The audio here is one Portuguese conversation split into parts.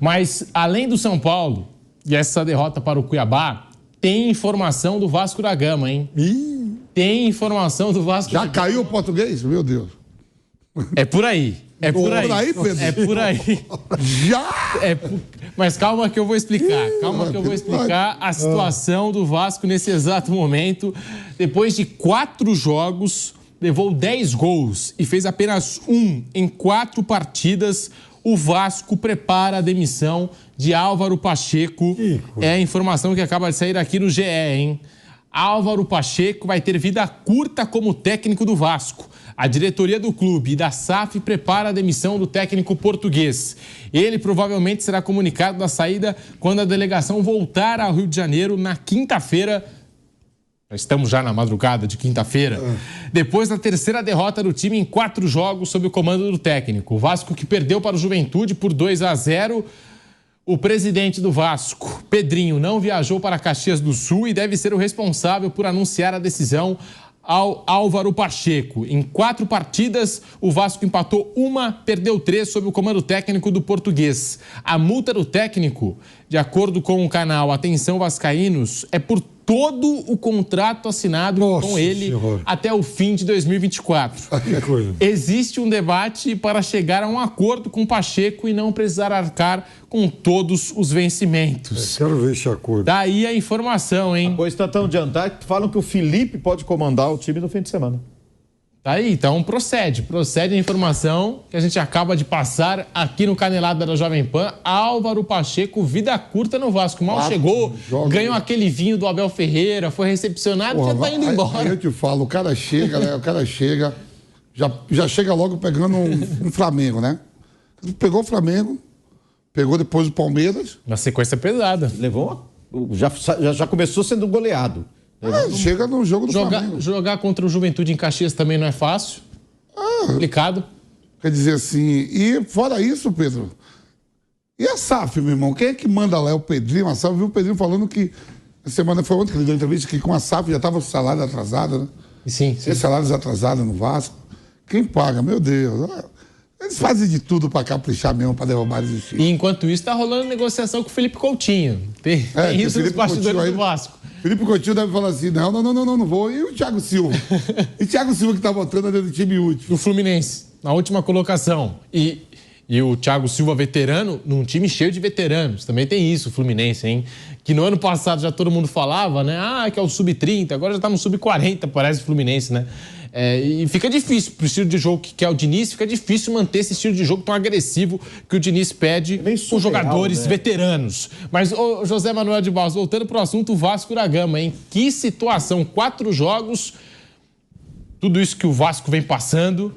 Mas, além do São Paulo e essa derrota para o Cuiabá, tem informação do Vasco da Gama, hein? Tem informação do Vasco Já da Gama. caiu o português? Meu Deus. É por aí. É por aí. Por aí, Pedro? É por aí. Já? Mas calma que eu vou explicar. Calma que eu vou explicar a situação do Vasco nesse exato momento. Depois de 4 jogos, levou 10 gols e fez apenas 1 em 4 partidas. O Vasco prepara a demissão de Álvaro Pacheco. É a informação que acaba de sair aqui no GE, hein? Álvaro Pacheco vai ter vida curta como técnico do Vasco. A diretoria do clube e da SAF prepara a demissão do técnico português. Ele provavelmente será comunicado da saída quando a delegação voltar ao Rio de Janeiro na quinta-feira. Estamos já na madrugada de quinta-feira. Depois da terceira derrota do time em 4 jogos sob o comando do técnico. O Vasco que perdeu para o Juventude por 2-0. O presidente do Vasco, Pedrinho, não viajou para Caxias do Sul e deve ser o responsável por anunciar a decisão ao Álvaro Pacheco. Em 4 partidas, o Vasco empatou 1, perdeu 3 sob o comando técnico do português. A multa do técnico, de acordo com o canal Atenção Vascaínos, é por todo o contrato assinado com ele até o fim de 2024. Existe um debate para chegar a um acordo com o Pacheco e não precisar arcar com todos os vencimentos. Quero ver esse acordo. Daí a informação, hein? A coisa está tão adiantada que falam que o Felipe pode comandar o time no fim de semana. Tá aí, então procede a informação que a gente acaba de passar aqui no Canelada da Jovem Pan. Álvaro Pacheco, vida curta no Vasco. Mal chegou, ganhou aquele vinho do Abel Ferreira, foi recepcionado e já tá indo embora. Aí eu te falo, o cara chega, né? Já chega logo pegando um Flamengo, né? Pegou o Flamengo, pegou depois o Palmeiras. Uma sequência pesada. Já começou sendo goleado. Chega no jogo do Flamengo. Jogar contra o Juventude em Caxias também não é fácil. Complicado. Quer dizer assim, e fora isso, Pedro, e a SAF, meu irmão? Quem é que manda lá? É o Pedrinho? A SAF viu o Pedrinho falando que, a semana foi ontem que ele deu entrevista, que com a SAF já estava o salário atrasado, né? Sim. Tem salários atrasados no Vasco. Quem paga? Meu Deus. Eles fazem de tudo para caprichar mesmo, para derrubar os times. E enquanto isso, tá rolando negociação com o Felipe Coutinho. Tem isso nos bastidores do Vasco. Felipe Coutinho deve falar assim, não vou. E o Thiago Silva? E o Thiago Silva que tá votando dentro do time útil. Do Fluminense, na última colocação. E o Thiago Silva veterano, num time cheio de veteranos. Também tem isso, o Fluminense, hein? Que no ano passado já todo mundo falava, né? Que é o sub-30, agora já tá no sub-40, parece o Fluminense, né? E fica difícil, pro estilo de jogo que é o Diniz, fica difícil manter esse estilo de jogo tão agressivo que o Diniz pede com jogadores veteranos. Mas, José Manuel de Barros, voltando pro assunto Vasco da Gama, hein? Que situação, 4 jogos, tudo isso que o Vasco vem passando,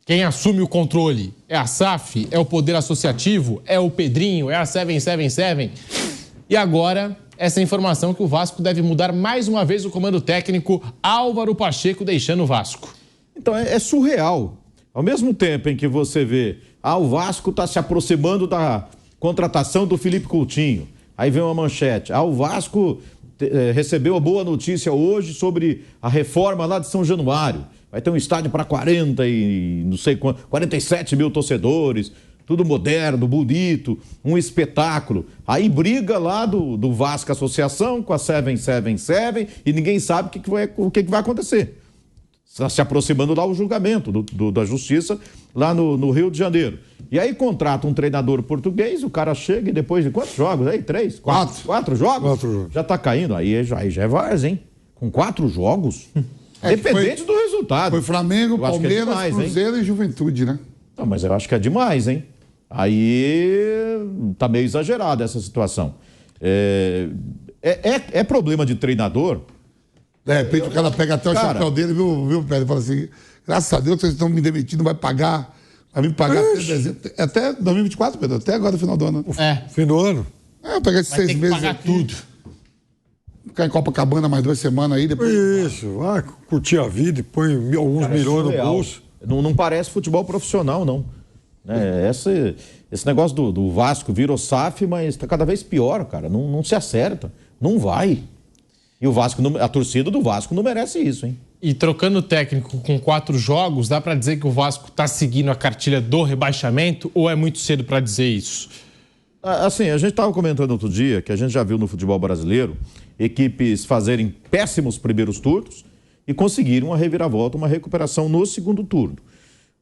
quem assume o controle é a SAF, é o Poder Associativo, é o Pedrinho, é a 777. E agora, essa informação que o Vasco deve mudar mais uma vez o comando técnico, Álvaro Pacheco deixando o Vasco. Então é surreal. Ao mesmo tempo em que você vê, o Vasco está se aproximando da contratação do Felipe Coutinho. Aí vem uma manchete. O Vasco recebeu a boa notícia hoje sobre a reforma lá de São Januário. Vai ter um estádio para 47 mil torcedores. Tudo moderno, bonito, um espetáculo. Aí briga lá do Vasco Associação com a 777 e ninguém sabe o que vai acontecer. Está se aproximando lá o julgamento da justiça lá no Rio de Janeiro. E aí contrata um treinador português, o cara chega e depois de quantos jogos aí? 3? 4? 4 jogos? 4 jogos. Já está caindo. Aí já é várzea, hein? Com 4 jogos? Dependente do resultado. Foi Flamengo, Palmeiras, demais, Cruzeiro e Juventude, né? Não, mas eu acho que é demais, hein? Aí tá meio exagerada essa situação. É problema de treinador. De repente o cara pega até o chapéu dele, viu, Pedro? Fala assim, graças a Deus vocês estão me demitindo, vai me pagar até dezembro. Até 2024, Pedro, até agora, final do ano. Fim do ano? Eu pegar esses 6 meses pagar aqui, tudo. Ficar em Copacabana mais 2 semanas aí, depois... Isso, vai curtir a vida e põe alguns milhões no bolso. Não parece futebol profissional, não. Esse negócio do Vasco virou SAF, mas está cada vez pior, cara. Não se acerta. Não vai. E o Vasco, a torcida do Vasco não merece isso, hein? E trocando o técnico com 4 jogos, dá para dizer que o Vasco está seguindo a cartilha do rebaixamento ou é muito cedo para dizer isso? Assim, a gente estava comentando outro dia que a gente já viu no futebol brasileiro equipes fazerem péssimos primeiros turnos e conseguirem uma reviravolta, uma recuperação no segundo turno.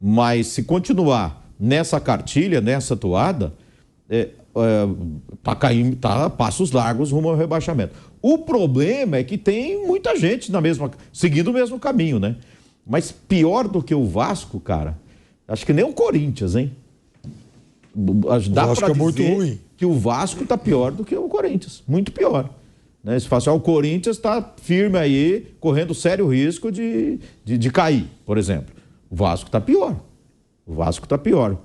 Mas se continuar nessa cartilha, nessa toada, tá caindo, tá a passos largos rumo ao rebaixamento. O problema é que tem muita gente seguindo o mesmo caminho, né? Mas pior do que o Vasco, cara, acho que nem o Corinthians, hein? Dá para dizer que o Vasco tá pior do que o Corinthians, muito pior. Né? Se fala, o Corinthians está firme aí, correndo sério risco de cair, por exemplo. O Vasco está pior. O Vasco está pior.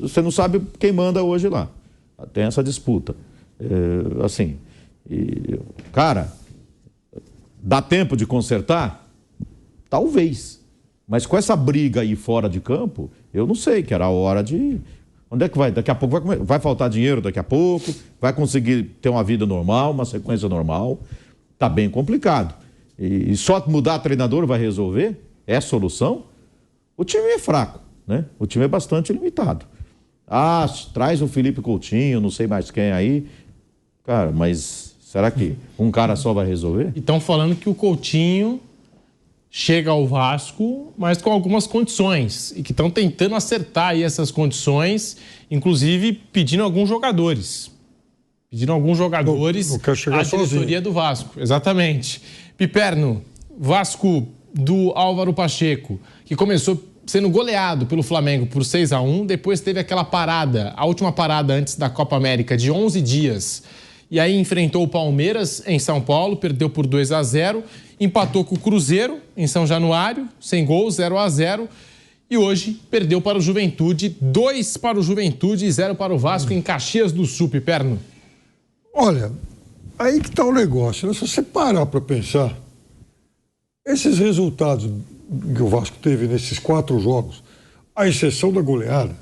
Você não sabe quem manda hoje lá. Tem essa disputa. Cara, dá tempo de consertar? Talvez. Mas com essa briga aí fora de campo, eu não sei, que era a hora de... Onde é que vai? Daqui a pouco vai faltar dinheiro daqui a pouco, vai conseguir ter uma vida normal, uma sequência normal. Tá bem complicado. E só mudar treinador vai resolver? É a solução? O time é fraco, né? O time é bastante limitado. Traz o Felipe Coutinho, não sei mais quem aí. Cara, mas será que um cara só vai resolver? E estão falando que o Coutinho chega ao Vasco, mas com algumas condições. E que estão tentando acertar aí essas condições, inclusive pedindo alguns jogadores. Pedindo alguns jogadores à diretoria do Vasco. Exatamente. Piperno, Vasco do Álvaro Pacheco, que começou sendo goleado pelo Flamengo por 6-1, depois teve aquela parada, a última parada antes da Copa América, de 11 dias. E aí enfrentou o Palmeiras em São Paulo, perdeu por 2-0, empatou com o Cruzeiro em São Januário, sem gols, 0-0. E hoje perdeu para o Juventude, 2 para o Juventude e 0 para o Vasco em Caxias do Sul, Piperno. Olha, aí que está o negócio, né? Se você parar para pensar, esses resultados que o Vasco teve nesses 4 jogos, à exceção da goleada,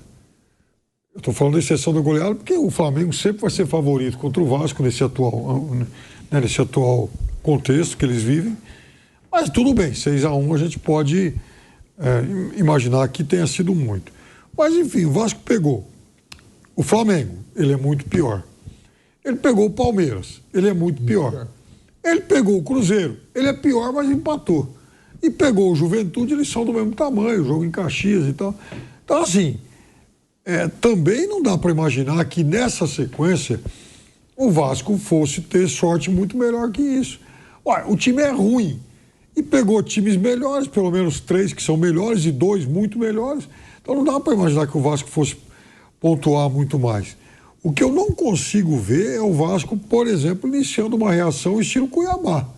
eu estou falando da exceção da goleada porque o Flamengo sempre vai ser favorito contra o Vasco nesse atual contexto que eles vivem, mas tudo bem, 6-1 a gente pode imaginar que tenha sido muito. Mas enfim, o Vasco pegou o Flamengo, ele é muito pior. Ele pegou o Palmeiras, ele é muito pior. Ele pegou o Cruzeiro, ele é pior, mas empatou. E pegou o Juventude, eles são do mesmo tamanho, jogo em Caxias e tal. Então, assim, também não dá para imaginar que nessa sequência o Vasco fosse ter sorte muito melhor que isso. Olha, o time é ruim e pegou times melhores, pelo menos 3 que são melhores e 2 muito melhores. Então não dá para imaginar que o Vasco fosse pontuar muito mais. O que eu não consigo ver é o Vasco, por exemplo, iniciando uma reação estilo Cuiabá,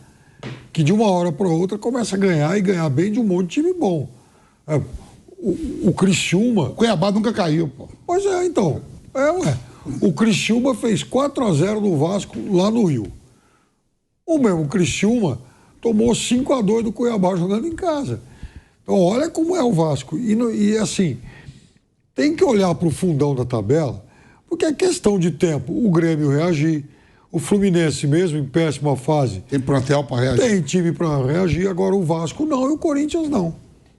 que de uma hora para outra começa a ganhar e ganhar bem de um monte de time bom. O Criciúma... O Cuiabá nunca caiu, pô. Pois é, então. O Criciúma fez 4-0 no Vasco lá no Rio. O mesmo Criciúma tomou 5-2 do Cuiabá jogando em casa. Então olha como é o Vasco. E assim, tem que olhar para o fundão da tabela, porque é questão de tempo. O Grêmio reagir, o Fluminense mesmo em péssima fase. Tem plantel para reagir. Tem time para reagir, agora o Vasco não e o Corinthians não.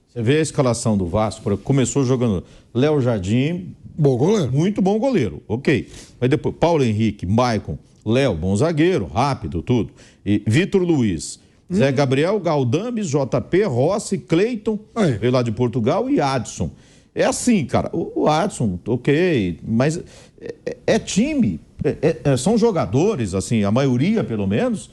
Você vê a escalação do Vasco, começou jogando Léo Jardim, bom goleiro. Muito bom goleiro, ok. Mas depois Paulo Henrique, Maicon, Léo, bom zagueiro, rápido, tudo. E Vitor Luiz, Zé Gabriel, Galdames, JP, Rossi, Cleiton, veio lá de Portugal, e Adson. É assim, cara, o Adson, ok, mas é time, são jogadores, assim, a maioria pelo menos,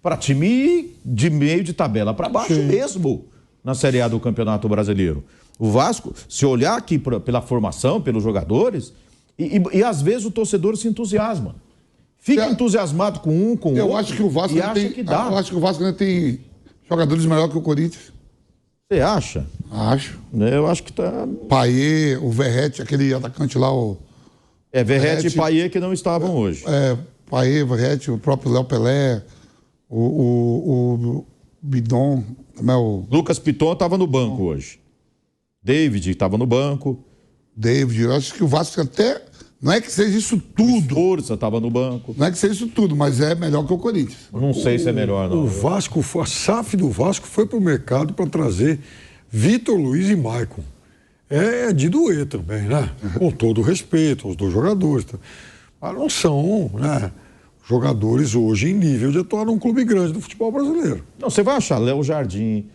para time de meio de tabela para baixo. Sim. Mesmo na Série A do Campeonato Brasileiro. O Vasco, se olhar aqui pela formação, pelos jogadores, e às vezes o torcedor se entusiasma. Fica entusiasmado com um, com outro. Acho que o Vasco eu acho que o Vasco ainda tem jogadores melhores que o Corinthians. Você acha? Acho. Eu acho que tá... Payet, o Verratti, aquele atacante lá, o... Verratti e Payet que não estavam hoje. Payet, Verratti, o próprio Léo Pelé, o Bidon, também Lucas Piton estava no banco hoje. David estava no banco. Eu acho que o Vasco até... Não é que seja isso tudo. Força estava no banco. Não é que seja isso tudo, mas é melhor que o Corinthians. Não sei se é melhor, não. O Vasco, a SAF do Vasco foi para o mercado para trazer Vitor Luiz e Maicon. É de doer também, né? Com todo o respeito aos 2 jogadores. Mas não são, né, jogadores hoje em nível de atuar num clube grande do futebol brasileiro. Não, você vai achar Léo Jardim.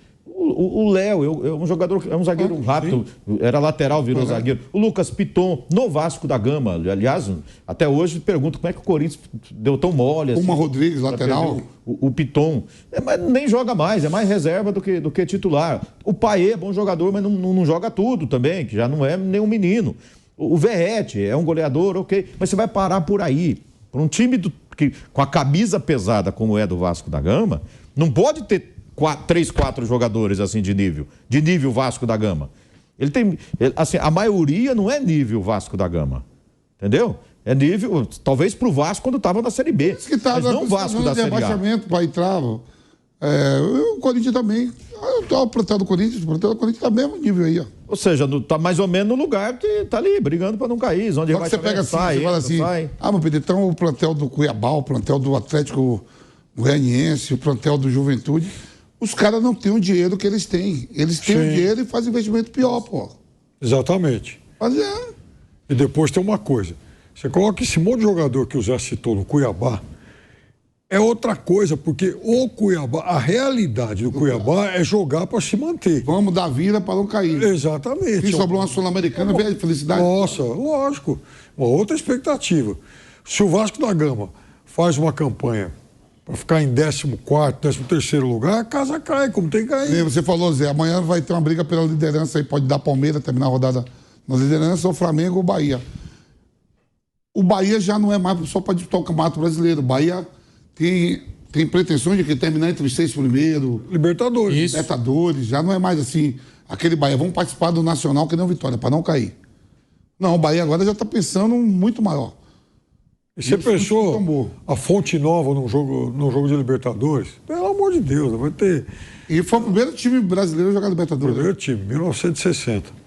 O Léo é um jogador, é um zagueiro rápido, era lateral, virou zagueiro. O Lucas Piton, no Vasco da Gama. Aliás, até hoje pergunto como é que o Corinthians deu tão mole assim. Uma Rodrigues, lateral. O Piton. Mas nem joga mais, é mais reserva do que titular. O Paê é bom jogador, mas não joga tudo também, que já não é nenhum menino. O Verrete é um goleador, ok. Mas você vai parar por aí. Para um time com a camisa pesada como é do Vasco da Gama, não pode ter 3, 4 jogadores assim de nível Vasco da Gama. Assim, a maioria não é nível Vasco da Gama, entendeu? É nível, talvez pro Vasco quando estava na Série B, mas não Vasco da Série A. Para entrar, o Corinthians também. O plantel do Corinthians tá mesmo nível aí, ó. Ou seja, tá mais ou menos no lugar que tá ali, brigando para não cair. Onde vai você pega assim, sai, você fala assim, sai. meu Pedro, então o plantel do Cuiabá, o plantel do Atlético Goianiense, o plantel do Juventude, os caras não têm o dinheiro que eles têm. Eles têm o dinheiro e fazem investimento pior, pô. Exatamente. Mas E depois tem uma coisa. Você coloca esse monte de jogador que o Zé citou no Cuiabá, é outra coisa, porque o Cuiabá, a realidade do Cuiabá é jogar para se manter. Vamos dar vida para não cair. Exatamente. Se sobrou uma Sul-Americana, vem a felicidade. Nossa, lógico. Uma outra expectativa. Se o Vasco da Gama faz uma campanha para ficar em 14º, 13º lugar, a casa cai, como tem que cair. Você falou, Zé, amanhã vai ter uma briga pela liderança aí, pode dar Palmeiras, terminar a rodada na liderança, ou Flamengo ou Bahia. O Bahia já não é mais só para disputar o Campeonato Brasileiro. O Bahia tem pretensões de que terminar entre os 6 primeiros. Libertadores. Libertadores, já não é mais assim, aquele Bahia, vamos participar do Nacional que nem o Vitória, para não cair. Não, o Bahia agora já está pensando muito maior. E você pensou a Fonte Nova num jogo de Libertadores? Pelo amor de Deus, vai ter... E foi o primeiro time brasileiro a jogar Libertadores. Primeiro time, 1960.